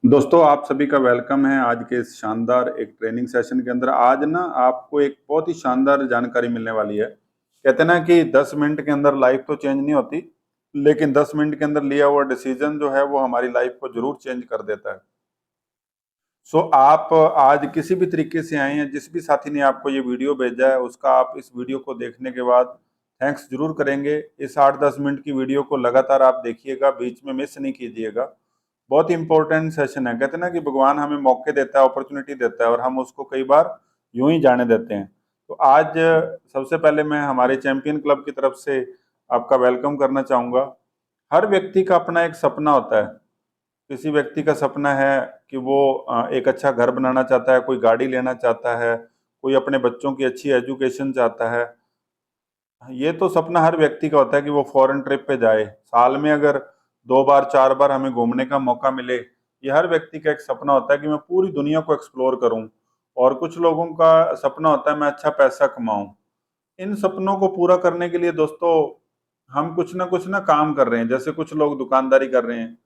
दोस्तों आप सभी का वेलकम है आज के इस शानदार एक ट्रेनिंग सेशन के अंदर। आज ना आपको एक बहुत ही शानदार जानकारी मिलने वाली है। कहते हैं ना कि 10 मिनट के अंदर लाइफ तो चेंज नहीं होती, लेकिन 10 मिनट के अंदर लिया हुआ डिसीजन जो है वो हमारी लाइफ को जरूर चेंज कर देता है। सो आप आज किसी भी तरीके से आए हैं, जिस भी साथी ने आपको ये वीडियो भेजा है उसका आप इस वीडियो को देखने के बाद थैंक्स जरूर करेंगे। इस 8-10 मिनट की वीडियो को लगातार आप देखिएगा, बीच में मिस नहीं कीजिएगा। बहुत ही इंपॉर्टेंट सेशन है। कहते हैं ना कि भगवान हमें मौके देता है, अपॉर्चुनिटी देता है और हम उसको कई बार यूं ही जाने देते हैं। तो आज सबसे पहले मैं हमारे चैंपियन क्लब की तरफ से आपका वेलकम करना चाहूंगा। हर व्यक्ति का अपना एक सपना होता है। किसी व्यक्ति का सपना है कि वो एक अच्छा घर बनाना चाहता है, कोई गाड़ी लेना चाहता है, कोई अपने बच्चों की अच्छी एजुकेशन चाहता है। ये तो सपना हर व्यक्ति का होता है कि वो फॉरेन ट्रिप पे जाए, साल में अगर 2 बार 4 बार हमें घूमने का मौका मिले। ये हर व्यक्ति का एक सपना होता है कि मैं पूरी दुनिया को एक्सप्लोर करूं। और कुछ लोगों का सपना होता है मैं अच्छा पैसा कमाऊं। इन सपनों को पूरा करने के लिए दोस्तों हम कुछ ना काम कर रहे हैं। जैसे कुछ लोग दुकानदारी कर रहे हैं,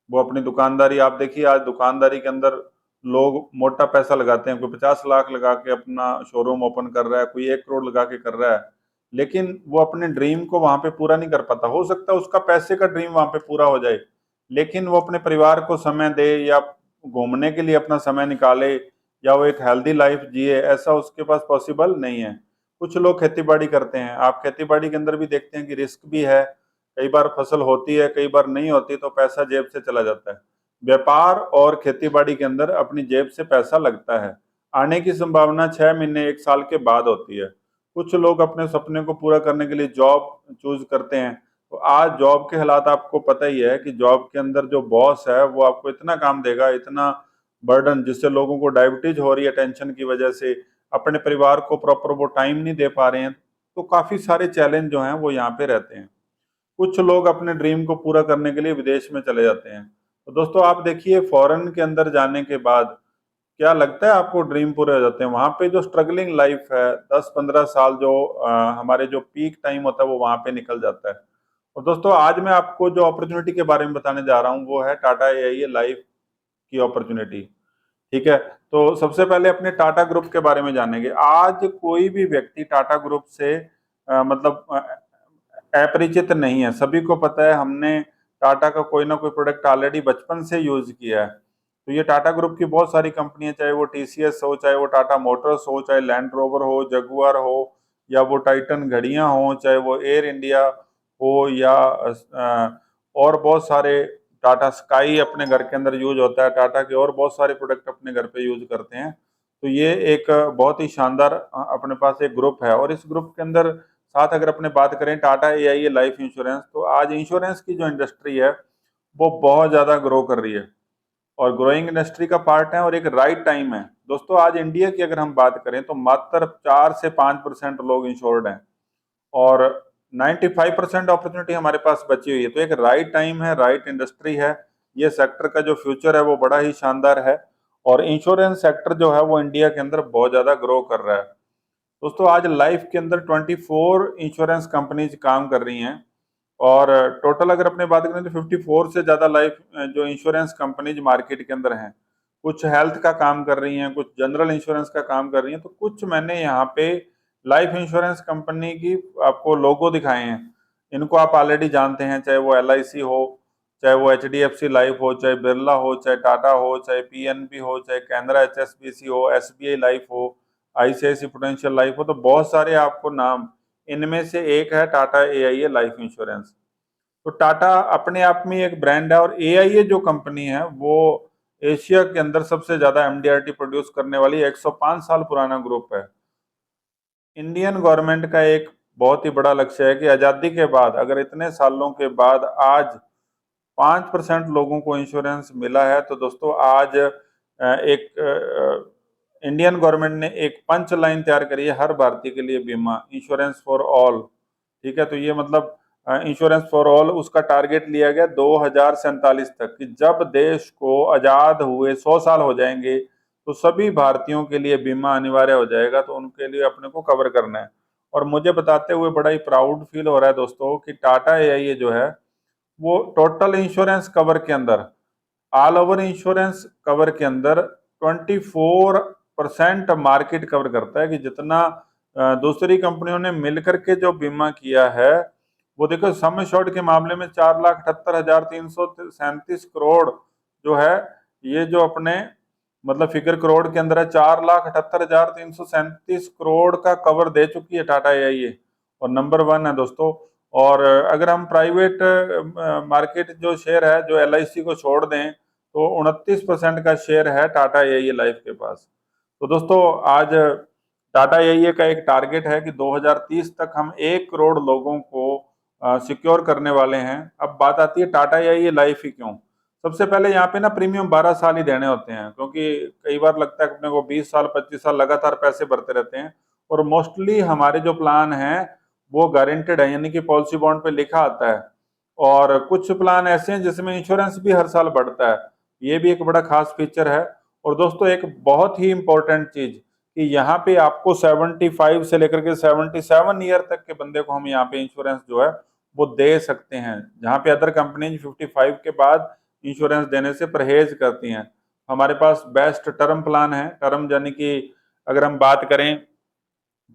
वो अपनी दुकानदारी, आप देखिए आज दुकानदारी के अंदर लोग मोटा पैसा लगाते हैं। कोई 50 लाख लगा के अपना शोरूम ओपन कर रहा है, कोई 1 करोड़ लगा के कर रहा है, लेकिन वो अपने ड्रीम को वहां पे पूरा नहीं कर पाता। हो सकता है उसका पैसे का ड्रीम वहां पे पूरा हो जाए, लेकिन वो अपने परिवार को समय दे या घूमने के लिए अपना समय निकाले या वो एक हेल्दी लाइफ जिए, ऐसा उसके पास पॉसिबल नहीं है। कुछ लोग खेती बाड़ी करते हैं। आप खेती बाड़ी के अंदर भी देखते हैं कि रिस्क भी है। कई बार फसल होती है, कई बार नहीं होती, तो पैसा जेब से चला जाता है। व्यापार और खेती बाड़ी के अंदर अपनी जेब से पैसा लगता है। आने की संभावना 6 महीने 1 साल के बाद होती है। कुछ लोग अपने सपने को पूरा करने के लिए जॉब चूज करते हैं। तो आज जॉब के हालात आपको पता ही है कि जॉब के अंदर जो बॉस है वो आपको इतना काम देगा, इतना बर्डन, जिससे लोगों को डायबिटीज हो रही है टेंशन की वजह से, अपने परिवार को प्रॉपर वो टाइम नहीं दे पा रहे हैं। तो काफी सारे चैलेंज जो हैं वो यहाँ पे रहते हैं। कुछ लोग अपने ड्रीम को पूरा करने के लिए विदेश में चले जाते हैं। तो दोस्तों आप देखिए, फॉरेन के अंदर जाने के बाद क्या लगता है आपको ड्रीम पूरे हो जाते हैं? वहां पे जो स्ट्रगलिंग लाइफ है, 10-15 साल जो हमारे जो पीक टाइम होता है वो वहां पे निकल जाता है। और दोस्तों आज मैं आपको जो अपॉर्चुनिटी के बारे में बताने जा रहा हूँ वो है टाटा एआई लाइफ की अपॉर्चुनिटी। ठीक है, तो सबसे पहले अपने टाटा ग्रुप के बारे में जानेंगे। आज कोई भी व्यक्ति टाटा ग्रुप से मतलब अपरिचित नहीं है। सभी को पता है, हमने टाटा का कोई ना कोई प्रोडक्ट ऑलरेडी बचपन से यूज किया है। तो ये टाटा ग्रुप की बहुत सारी कंपनियां, चाहे वो टीसीएस हो, चाहे वो टाटा मोटर्स हो, चाहे लैंड रोवर हो, जगुआर हो, या वो टाइटन घड़ियां हो, चाहे वो एयर इंडिया हो, या और बहुत सारे, टाटा स्काई अपने घर के अंदर यूज होता है। टाटा के और बहुत सारे प्रोडक्ट अपने घर पे यूज करते हैं। तो ये एक बहुत ही शानदार अपने पास एक ग्रुप है। और इस ग्रुप के अंदर साथ अगर अपने बात करें टाटा एआई लाइफ इंश्योरेंस, तो आज इंश्योरेंस की जो इंडस्ट्री है वो बहुत ज्यादा ग्रो कर रही है और ग्रोइंग इंडस्ट्री का पार्ट है और एक राइट टाइम है। दोस्तों आज इंडिया की अगर हम बात करें तो मात्र 4 से 5% लोग इंश्योर्ड हैं और 95% अपॉर्चुनिटी हमारे पास बची हुई है। तो एक राइट टाइम है, राइट इंडस्ट्री है। ये सेक्टर का जो फ्यूचर है वो बड़ा ही शानदार है और इंश्योरेंस सेक्टर जो है वो इंडिया के अंदर बहुत ज्यादा ग्रो कर रहा है। दोस्तों आज लाइफ के अंदर 24 इंश्योरेंस कंपनीज काम कर रही हैं और टोटल अगर अपने बात करें तो 54 से ज्यादा लाइफ जो इंश्योरेंस कंपनीज मार्केट के अंदर हैं। कुछ हेल्थ का काम कर रही हैं, कुछ जनरल इंश्योरेंस का काम कर रही हैं। तो कुछ मैंने यहाँ पे लाइफ इंश्योरेंस कंपनी की आपको लोगो दिखाए हैं। इनको आप ऑलरेडी जानते हैं, चाहे वो एलआईसी हो, चाहे वो एचडीएफसी लाइफ हो, चाहे बिरला हो, चाहे टाटा हो, चाहे पीएनबी हो, चाहे कैनरा एचएसबीसी हो, एसबीआई लाइफ हो, आईसीआईसी प्रुडेंशियल लाइफ हो। तो बहुत सारे आपको नाम, इनमें से एक है टाटा एआईए लाइफ इंश्योरेंस। तो टाटा अपने आप में एक ब्रांड है और एआईए जो कंपनी है वो एशिया के अंदर सबसे ज्यादा एमडीआरटी प्रोड्यूस करने वाली 105 साल पुराना ग्रुप है। इंडियन गवर्नमेंट का एक बहुत ही बड़ा लक्ष्य है कि आजादी के बाद, अगर इतने सालों के बाद आज 5% लोगों को इंश्योरेंस मिला है, तो दोस्तों आज एक इंडियन गवर्नमेंट ने एक पंच लाइन तैयार करी है हर भारतीय के लिए बीमा, इंश्योरेंस फॉर ऑल। ठीक है, तो ये मतलब इंश्योरेंस फॉर ऑल उसका टारगेट लिया गया 2047 तक कि जब देश को आजाद हुए 100 साल हो जाएंगे तो सभी भारतीयों के लिए बीमा अनिवार्य हो जाएगा। तो उनके लिए अपने को कवर करना है। और मुझे बताते हुए बड़ा ही प्राउड फील हो रहा है दोस्तों कि टाटा एआईए जो है वो टोटल इंश्योरेंस कवर के अंदर ऑल ओवर इंश्योरेंस कवर के अंदर 24% मार्केट कवर करता है, कि जितना दूसरी कंपनियों ने मिलकर के जो बीमा किया है वो देखो सम एश्योर्ड के मामले में 4,78,337 करोड़ जो है, ये जो अपने मतलब फिगर करोड़ के अंदर है, 4,78,337 करोड़ का कवर दे चुकी है टाटा एआईए और नंबर 1 है दोस्तों। और अगर हम प्राइवेट मार्केट जो शेयर है, जो एलआईसी को छोड़ दें, तो 29% का शेयर है टाटा एआईए लाइफ के पास। तो दोस्तों आज टाटा एआईए का एक टारगेट है कि 2030 तक हम 1 करोड़ लोगों को सिक्योर करने वाले हैं। अब बात आती है टाटा एआईए लाइफ ही क्यों। सबसे पहले यहाँ पे ना प्रीमियम 12 साल ही देने होते हैं, क्योंकि कई बार लगता है अपने को 20 साल 25 साल लगातार पैसे भरते रहते हैं, और मोस्टली हमारे जो प्लान है वो गारंटेड है, यानी कि पॉलिसी बॉन्ड पे लिखा आता है। और कुछ प्लान ऐसे हैं जिसमें इंश्योरेंस भी हर साल बढ़ता है, ये भी एक बड़ा खास फीचर है। और दोस्तों एक बहुत ही इंपॉर्टेंट चीज कि यहाँ पे आपको 75 से लेकर के 77 ईयर तक के बंदे को हम यहाँ पे इंश्योरेंस जो है वो दे सकते हैं, जहाँ पे अदर कंपनीज 55 के बाद इंश्योरेंस देने से परहेज करती हैं। हमारे पास बेस्ट टर्म प्लान है। टर्म यानी कि अगर हम बात करें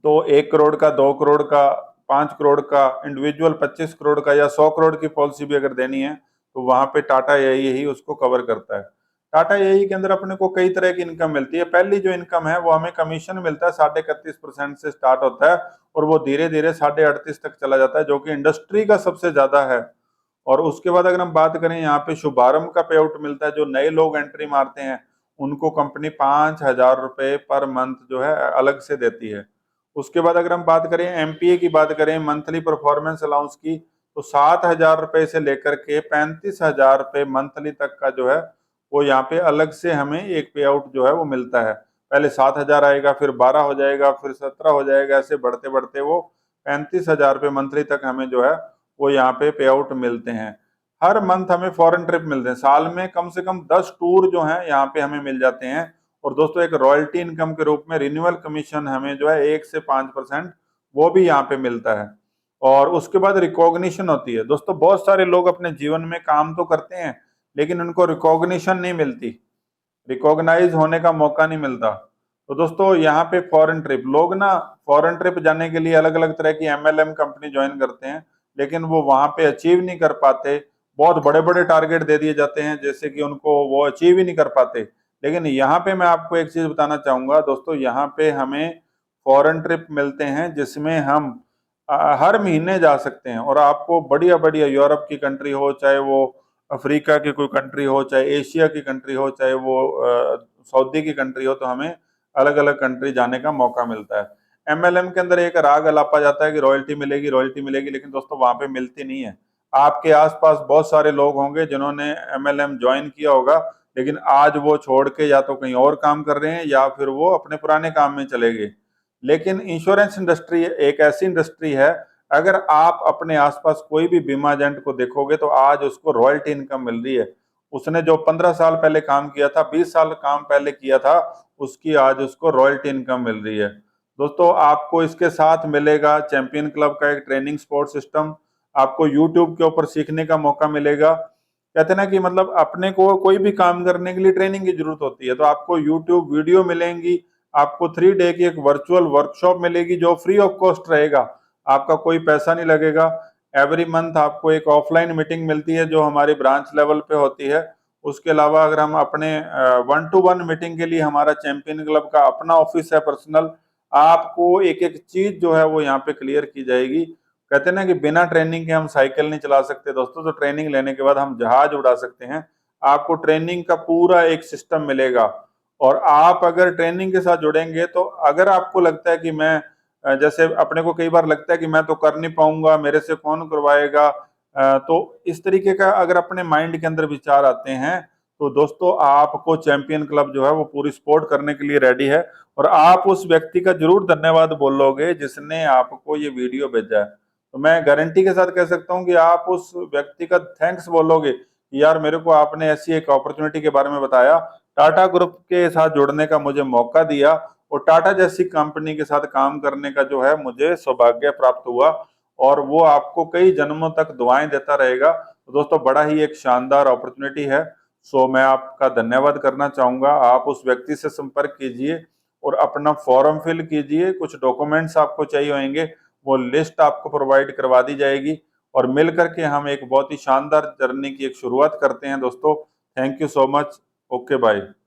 तो 1 करोड़ का, 2 करोड़ का, 5 करोड़ का, इंडिविजुअल 25 करोड़ का या 100 करोड़ की पॉलिसी भी अगर देनी है तो वहां पे टाटा एआईए ही उसको कवर करता है। टाटा एआईए के अंदर अपने को कई तरह की इनकम मिलती है। पहली जो इनकम है वो हमें कमीशन मिलता है, 31.5% से स्टार्ट होता है और वो धीरे धीरे 38.5 तक चला जाता है, जो कि इंडस्ट्री का सबसे ज्यादा है। और उसके बाद अगर हम बात करें, यहाँ पे शुभारंभ का पे आउट मिलता है। जो नए लोग एंट्री मारते हैं उनको कंपनी 5,000 रुपए पर मंथ जो है अलग से देती है। उसके बाद अगर हम बात करें एमपीए की, बात करें मंथली परफॉर्मेंस अलाउंस की, तो 7,000 रुपए से लेकर के 35,000 रुपए मंथली तक का जो है वो यहाँ पे अलग से हमें एक पे आउट जो है वो मिलता है। पहले 7,000 आएगा, फिर 12 हो जाएगा, फिर 17 हो जाएगा, ऐसे बढ़ते बढ़ते वो 35,000 रुपए मंथली तक हमें जो है वो यहाँ पे आउट मिलते हैं। हर मंथ हमें फॉरेन ट्रिप मिलते हैं, साल में कम से कम 10 टूर जो है यहाँ पे हमें मिल जाते हैं। और दोस्तों एक रॉयल्टी इनकम के रूप में रिन्यूअल कमीशन हमें जो है 1 से 5% वो भी यहाँ पे मिलता है। और उसके बाद रिकॉग्निशन होती है। दोस्तों बहुत सारे लोग अपने जीवन में काम तो करते हैं लेकिन उनको रिकॉग्निशन नहीं मिलती, रिकॉग्नाइज होने का मौका नहीं मिलता। तो दोस्तों यहाँ पे फॉरेन ट्रिप, लोग ना फॉरेन ट्रिप जाने के लिए अलग अलग तरह की एमएलएम कंपनी ज्वाइन करते हैं, लेकिन वो वहां पे अचीव नहीं कर पाते। बहुत बड़े बड़े टारगेट दे दिए जाते हैं जैसे कि उनको वो अचीव ही नहीं कर पाते। लेकिन यहाँ पे मैं आपको एक चीज बताना चाहूंगा दोस्तों, यहाँ पे हमें फॉरेन ट्रिप मिलते हैं जिसमें हम हर महीने जा सकते हैं, और आपको बढ़िया बढ़िया यूरोप की कंट्री हो, चाहे वो अफ्रीका की कोई कंट्री हो, चाहे एशिया की कंट्री हो, चाहे वो सऊदी की कंट्री हो, तो हमें अलग अलग कंट्री जाने का मौका मिलता है। एमएलएम के अंदर एक राग अलापा जाता है कि रॉयल्टी मिलेगी, रॉयल्टी मिलेगी, लेकिन दोस्तों वहां पे मिलती नहीं है। आपके आसपास बहुत सारे लोग होंगे जिन्होंने एमएलएम ज्वाइन किया होगा, लेकिन आज वो छोड़ के या तो कहीं और काम कर रहे हैं या फिर वो अपने पुराने काम में चले गए। लेकिन इंश्योरेंस इंडस्ट्री एक ऐसी इंडस्ट्री है, अगर आप अपने आसपास कोई भी बीमा एजेंट को देखोगे तो आज उसको रॉयल्टी इनकम मिल रही है। उसने जो 15 साल पहले काम किया था, 20 साल काम पहले किया था, उसकी आज उसको रॉयल्टी इनकम मिल रही है। दोस्तों आपको इसके साथ मिलेगा चैंपियन क्लब का एक ट्रेनिंग सपोर्ट सिस्टम, आपको यूट्यूब के ऊपर सीखने का मौका मिलेगा। कहते हैं ना कि मतलब अपने को कोई भी काम करने के लिए ट्रेनिंग की जरूरत होती है, तो आपको यूट्यूब वीडियो मिलेंगी, आपको 3 डे की एक वर्चुअल वर्कशॉप मिलेगी जो फ्री ऑफ कॉस्ट रहेगा, आपका कोई पैसा नहीं लगेगा। एवरी मंथ आपको एक ऑफलाइन मीटिंग मिलती है जो हमारी ब्रांच लेवल पे होती है। उसके अलावा अगर हम अपने 1-to-1 मीटिंग के लिए, हमारा चैंपियन क्लब का अपना ऑफिस है पर्सनल, आपको एक एक चीज जो है वो यहाँ पे क्लियर की जाएगी। कहते हैं ना कि बिना ट्रेनिंग के हम साइकिल नहीं चला सकते दोस्तों, तो ट्रेनिंग लेने के बाद हम जहाज उड़ा सकते हैं। आपको ट्रेनिंग का पूरा एक सिस्टम मिलेगा, और आप अगर ट्रेनिंग के साथ जुड़ेंगे तो अगर आपको लगता है कि मैं जैसे अपने को कई बार लगता है कि मैं तो कर नहीं पाऊंगा, मेरे से कौन करवाएगा, तो इस तरीके का अगर अपने माइंड के अंदर विचार आते हैं, तो दोस्तों आपको चैंपियन क्लब जो है वो पूरी सपोर्ट करने के लिए रेडी है। और आप उस व्यक्ति का जरूर धन्यवाद बोलोगे जिसने आपको ये वीडियो भेजा है। तो मैं गारंटी के साथ कह सकता हूँ कि आप उस व्यक्ति का थैंक्स बोलोगे कि यार मेरे को आपने ऐसी एक अपॉर्चुनिटी के बारे में बताया, टाटा ग्रुप के साथ जुड़ने का मुझे मौका दिया, और टाटा जैसी कंपनी के साथ काम करने का जो है मुझे सौभाग्य प्राप्त हुआ, और वो आपको कई जन्मों तक दुआएं देता रहेगा। तो दोस्तों बड़ा ही एक शानदार अपॉर्चुनिटी है। सो मैं आपका धन्यवाद करना चाहूंगा। आप उस व्यक्ति से संपर्क कीजिए और अपना फॉर्म फिल कीजिए। कुछ डॉक्यूमेंट्स आपको चाहिए होंगे, वो लिस्ट आपको प्रोवाइड करवा दी जाएगी और मिल करके हम एक बहुत ही शानदार जर्नी की एक शुरुआत करते हैं दोस्तों। Thank you so much. Okay bye.